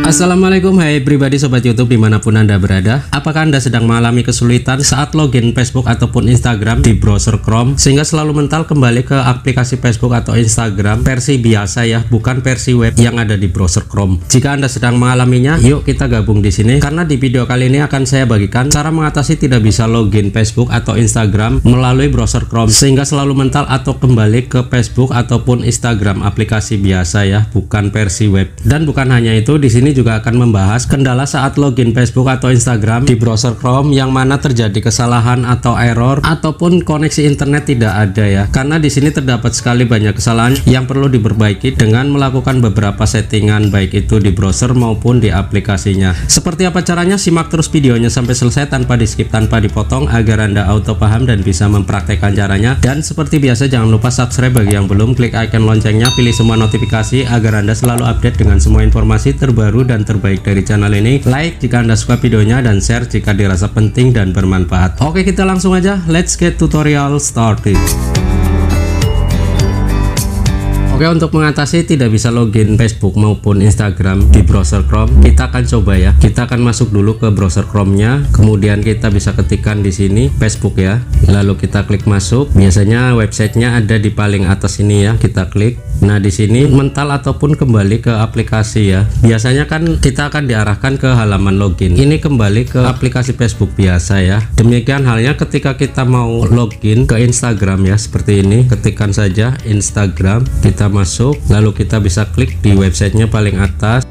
Assalamualaikum, hai pribadi sobat YouTube dimanapun Anda berada. Apakah Anda sedang mengalami kesulitan saat login Facebook ataupun Instagram di browser Chrome sehingga selalu mental kembali ke aplikasi Facebook atau Instagram versi biasa ya, bukan versi web yang ada di browser Chrome? Jika Anda sedang mengalaminya, yuk kita gabung di sini karena di video kali ini akan saya bagikan cara mengatasi tidak bisa login Facebook atau Instagram melalui browser Chrome sehingga selalu mental atau kembali ke Facebook ataupun Instagram aplikasi biasa ya, bukan versi web. Dan bukan hanya itu, di sini juga akan membahas kendala saat login Facebook atau Instagram di browser Chrome yang mana terjadi kesalahan atau error ataupun koneksi internet tidak ada ya. Karena di sini terdapat sekali banyak kesalahan yang perlu diperbaiki dengan melakukan beberapa settingan baik itu di browser maupun di aplikasinya. Seperti apa caranya? Simak terus videonya sampai selesai tanpa di skip, tanpa dipotong agar Anda auto paham dan bisa mempraktekkan caranya. Dan seperti biasa jangan lupa subscribe bagi yang belum, klik icon loncengnya, pilih semua notifikasi agar Anda selalu update dengan semua informasi terbaru dan terbaik dari channel ini. Like jika Anda suka videonya dan share jika dirasa penting dan bermanfaat. Oke, kita langsung aja, let's get tutorial started. Oke, untuk mengatasi tidak bisa login Facebook maupun Instagram di browser Chrome, kita akan coba ya. Kita akan masuk dulu ke browser Chrome-nya, kemudian kita bisa ketikkan di sini Facebook ya. Lalu kita klik masuk. Biasanya websitenya ada di paling atas ini ya. Kita klik. Nah, di sini mental ataupun kembali ke aplikasi ya. Biasanya kan kita akan diarahkan ke halaman login. Ini kembali ke aplikasi Facebook biasa ya. Demikian halnya ketika kita mau login ke Instagram ya, seperti ini. Ketikkan saja Instagram, kita masuk, lalu kita bisa klik di websitenya paling atas.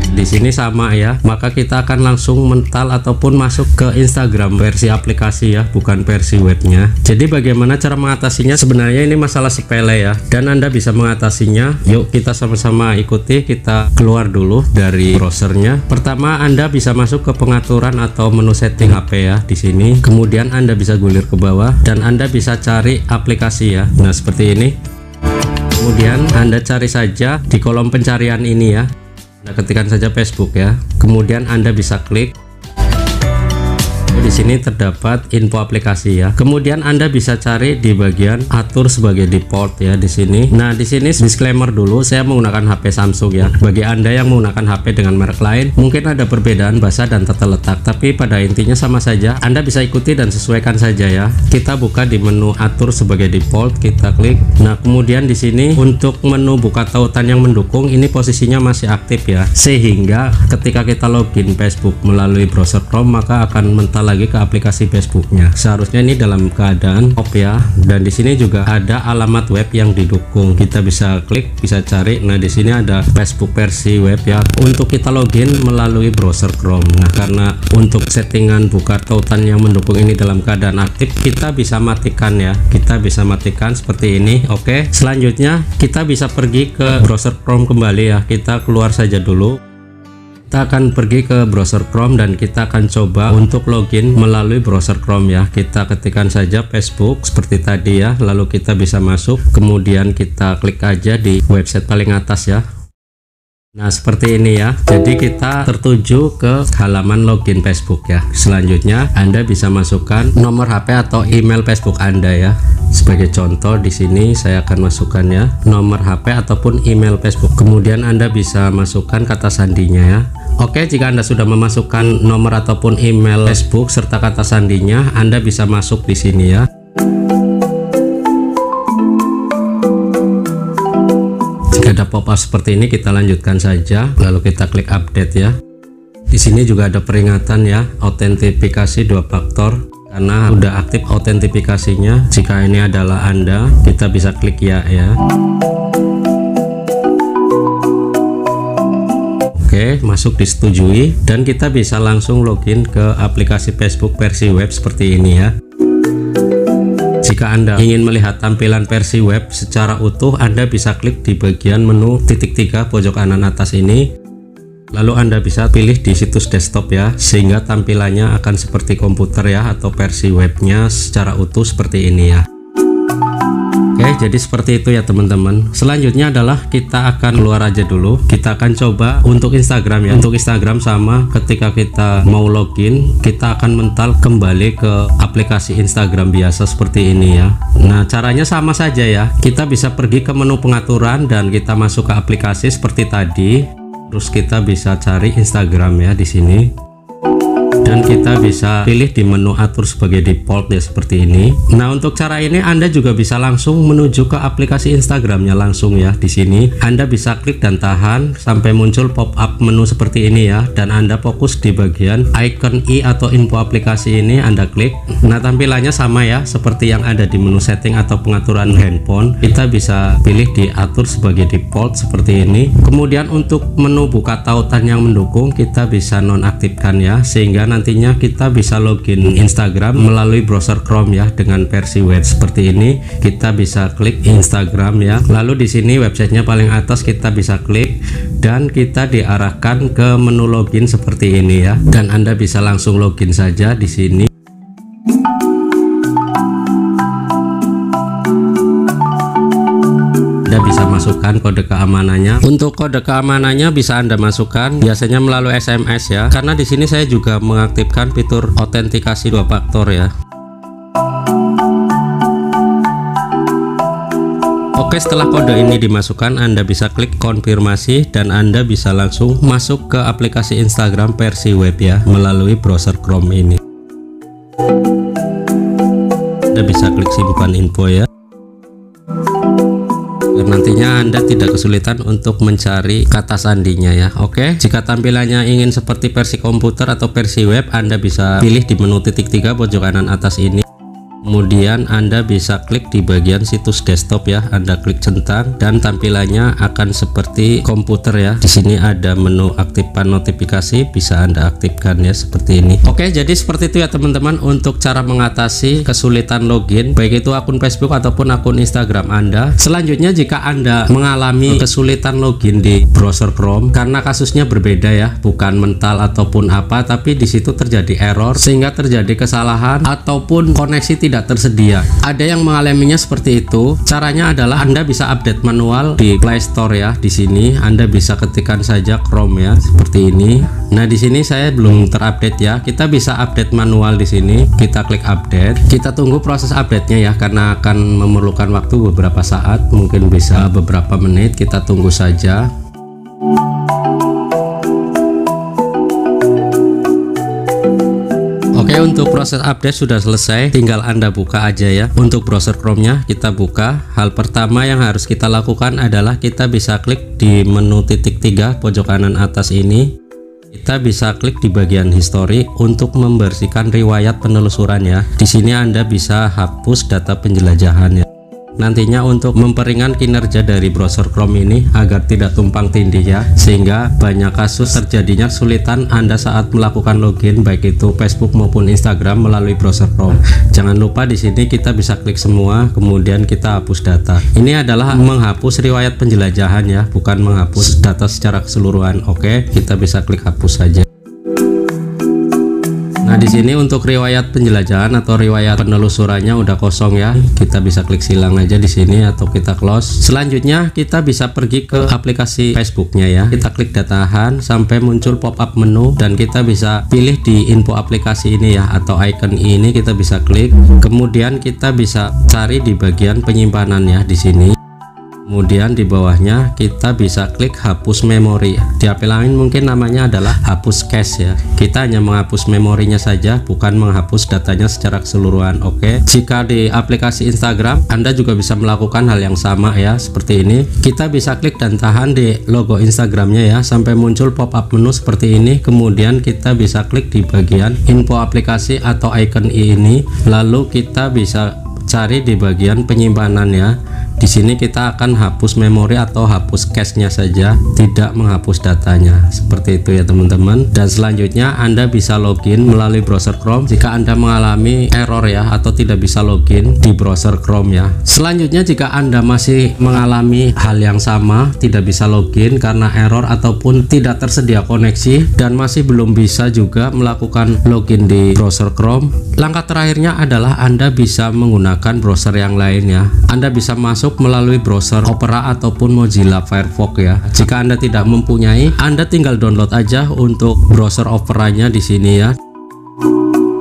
Di sini sama ya, maka kita akan langsung mental ataupun masuk ke Instagram versi aplikasi ya, bukan versi webnya. Jadi bagaimana cara mengatasinya? Sebenarnya ini masalah sepele ya, dan Anda bisa mengatasinya. Yuk kita sama-sama ikuti. Kita keluar dulu dari browsernya. Pertama, Anda bisa masuk ke pengaturan atau menu setting HP ya di sini. Kemudian Anda bisa gulir ke bawah dan Anda bisa cari aplikasi ya. Nah, seperti ini. Kemudian Anda cari saja di kolom pencarian ini ya. Nah, ketikkan saja Facebook ya. Kemudian Anda bisa klik. Di sini terdapat info aplikasi ya. Kemudian Anda bisa cari di bagian atur sebagai default ya di sini. Nah, di sini disclaimer dulu, saya menggunakan HP Samsung ya. Bagi Anda yang menggunakan HP dengan merek lain, mungkin ada perbedaan bahasa dan tata letak, tapi pada intinya sama saja. Anda bisa ikuti dan sesuaikan saja ya. Kita buka di menu atur sebagai default, kita klik. Nah, kemudian di sini untuk menu buka tautan yang mendukung ini posisinya masih aktif ya. Sehingga ketika kita login Facebook melalui browser Chrome, maka akan mental lagi ke aplikasi Facebooknya. Seharusnya ini dalam keadaan off ya. Dan di sini juga ada alamat web yang didukung. Kita bisa klik, bisa cari. Nah, di sini ada Facebook versi web ya. Untuk kita login melalui browser Chrome. Nah, karena untuk settingan buka tautan yang mendukung ini dalam keadaan aktif, kita bisa matikan ya. Kita bisa matikan seperti ini. Oke. Selanjutnya kita bisa pergi ke browser Chrome kembali ya. Kita keluar saja dulu. Kita akan pergi ke browser Chrome dan kita akan coba untuk login melalui browser Chrome ya. Kita ketikkan saja Facebook seperti tadi ya, lalu kita bisa masuk, kemudian kita klik aja di website paling atas ya. Nah, seperti ini ya. Jadi kita tertuju ke halaman login Facebook ya. Selanjutnya Anda bisa masukkan nomor HP atau email Facebook Anda ya. Sebagai contoh di sini saya akan masukkan ya, nomor HP ataupun email Facebook. Kemudian Anda bisa masukkan kata sandinya ya. Oke, jika Anda sudah memasukkan nomor ataupun email Facebook serta kata sandinya, Anda bisa masuk di sini ya. Jika ada pop-up seperti ini, kita lanjutkan saja, lalu kita klik update ya. Di sini juga ada peringatan ya, autentifikasi 2 faktor. Karena udah aktif autentifikasinya. Jika ini adalah Anda, kita bisa klik ya. Oke, masuk disetujui dan kita bisa langsung login ke aplikasi Facebook versi web seperti ini ya. Jika Anda ingin melihat tampilan versi web secara utuh, Anda bisa klik di bagian menu titik 3 pojok kanan atas ini. Lalu Anda bisa pilih di situs desktop ya, sehingga tampilannya akan seperti komputer ya, atau versi webnya secara utuh seperti ini ya. Oke, jadi seperti itu ya teman-teman. Selanjutnya adalah kita akan keluar aja dulu. Kita akan coba untuk Instagram ya. Untuk Instagram sama, ketika kita mau login, kita akan mental kembali ke aplikasi Instagram biasa seperti ini ya. Nah, caranya sama saja ya. Kita bisa pergi ke menu pengaturan dan kita masuk ke aplikasi seperti tadi. Terus kita bisa cari Instagram ya di sini. Dan kita bisa pilih di menu atur sebagai default ya seperti ini. Nah, untuk cara ini Anda juga bisa langsung menuju ke aplikasi Instagramnya langsung ya. Di sini Anda bisa klik dan tahan sampai muncul pop-up menu seperti ini ya. Dan Anda fokus di bagian icon i atau info aplikasi ini, Anda klik. Nah, tampilannya sama ya seperti yang ada di menu setting atau pengaturan handphone. Kita bisa pilih diatur sebagai default seperti ini. Kemudian untuk menu buka tautan yang mendukung kita bisa nonaktifkan ya, sehingga nantinya kita bisa login Instagram melalui browser Chrome ya dengan versi web seperti ini. Kita bisa klik Instagram ya. Lalu di sini websitenya paling atas kita bisa klik dan kita diarahkan ke menu login seperti ini ya. Dan Anda bisa langsung login saja di sini. Anda bisa masukkan kode keamanannya. Untuk kode keamanannya bisa Anda masukkan biasanya melalui SMS ya. Karena di sini saya juga mengaktifkan fitur autentikasi 2 faktor ya. Oke, setelah kode ini dimasukkan, Anda bisa klik konfirmasi dan Anda bisa langsung masuk ke aplikasi Instagram versi web ya melalui browser Chrome ini. Anda bisa klik simpan info ya. Dan nantinya Anda tidak kesulitan untuk mencari kata sandinya ya. Oke, jika tampilannya ingin seperti versi komputer atau versi web, Anda bisa pilih di menu titik 3 pojok kanan atas ini. Kemudian Anda bisa klik di bagian situs desktop ya. Anda klik centang dan tampilannya akan seperti komputer ya. Di sini ada menu aktifkan notifikasi, bisa Anda aktifkan ya seperti ini. Oke, jadi seperti itu ya teman-teman untuk cara mengatasi kesulitan login baik itu akun Facebook ataupun akun Instagram Anda. Selanjutnya jika Anda mengalami kesulitan login di browser Chrome karena kasusnya berbeda ya, bukan mental ataupun apa, tapi di situ terjadi error sehingga terjadi kesalahan ataupun koneksi tidak tersedia. Ada yang mengalaminya seperti itu. Caranya adalah Anda bisa update manual di Play Store ya. Di sini Anda bisa ketikkan saja Chrome ya seperti ini. Nah, di sini saya belum terupdate ya. Kita bisa update manual di sini. Kita klik update. Kita tunggu proses update-nya ya karena akan memerlukan waktu beberapa saat, mungkin bisa beberapa menit. Kita tunggu saja. Oke, untuk proses update sudah selesai, tinggal Anda buka aja ya. Untuk browser Chrome-nya kita buka. Hal pertama yang harus kita lakukan adalah kita bisa klik di menu titik 3 pojok kanan atas ini. Kita bisa klik di bagian history untuk membersihkan riwayat penelusuran ya. Di sini Anda bisa hapus data penjelajahan ya. Nantinya untuk memperingan kinerja dari browser Chrome ini agar tidak tumpang tindih ya, sehingga banyak kasus terjadinya kesulitan Anda saat melakukan login baik itu Facebook maupun Instagram melalui browser Chrome. Jangan lupa di sini kita bisa klik semua, kemudian kita hapus data. Ini adalah menghapus riwayat penjelajahan ya, bukan menghapus data secara keseluruhan. Oke, kita bisa klik hapus saja. Nah, di sini untuk riwayat penjelajahan atau riwayat penelusurannya udah kosong ya. Kita bisa klik silang aja di sini atau kita close. Selanjutnya kita bisa pergi ke aplikasi Facebooknya ya. Kita klik datahan sampai muncul pop-up menu dan kita bisa pilih di info aplikasi ini ya, atau icon ini kita bisa klik. Kemudian kita bisa cari di bagian penyimpanan ya di sini. Kemudian di bawahnya kita bisa klik hapus memori. Di HP lain mungkin namanya adalah hapus cache ya. Kita hanya menghapus memorinya saja, bukan menghapus datanya secara keseluruhan. Oke. Jika di aplikasi Instagram, Anda juga bisa melakukan hal yang sama ya, seperti ini. Kita bisa klik dan tahan di logo Instagramnya ya sampai muncul pop-up menu seperti ini. Kemudian kita bisa klik di bagian info aplikasi atau icon ini. Lalu kita bisa cari di bagian penyimpanan ya. Di sini kita akan hapus memori atau hapus cache-nya saja, tidak menghapus datanya. Seperti itu ya teman-teman. Dan selanjutnya Anda bisa login melalui browser Chrome jika Anda mengalami error ya, atau tidak bisa login di browser Chrome ya. Selanjutnya jika Anda masih mengalami hal yang sama, tidak bisa login karena error ataupun tidak tersedia koneksi dan masih belum bisa juga melakukan login di browser Chrome, langkah terakhirnya adalah Anda bisa menggunakan browser yang lain ya. Anda bisa masuk melalui browser Opera ataupun Mozilla Firefox ya. Jika Anda tidak mempunyai, Anda tinggal download aja untuk browser Opera-nya di sini ya.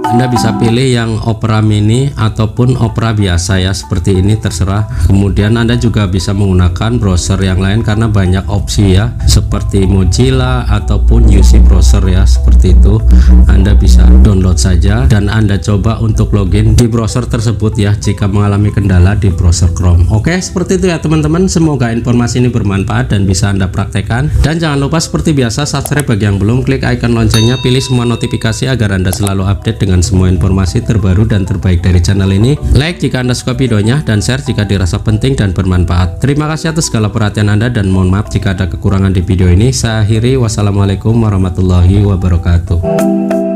Anda bisa pilih yang Opera Mini ataupun Opera biasa ya, seperti ini terserah. Kemudian Anda juga bisa menggunakan browser yang lain karena banyak opsi ya, seperti Mozilla ataupun UC browser ya, seperti itu. Anda bisa download saja dan Anda coba untuk login di browser tersebut ya jika mengalami kendala di browser Chrome. Oke, seperti itu ya teman-teman. Semoga informasi ini bermanfaat dan bisa Anda praktekkan. Dan jangan lupa seperti biasa subscribe bagi yang belum, klik icon loncengnya, pilih semua notifikasi agar Anda selalu update dengan semua informasi terbaru dan terbaik dari channel ini. Like jika Anda suka videonya dan share jika dirasa penting dan bermanfaat. Terima kasih atas segala perhatian Anda dan mohon maaf jika ada kekurangan di video ini. Saya akhiri, wassalamualaikum warahmatullahi wabarakatuh.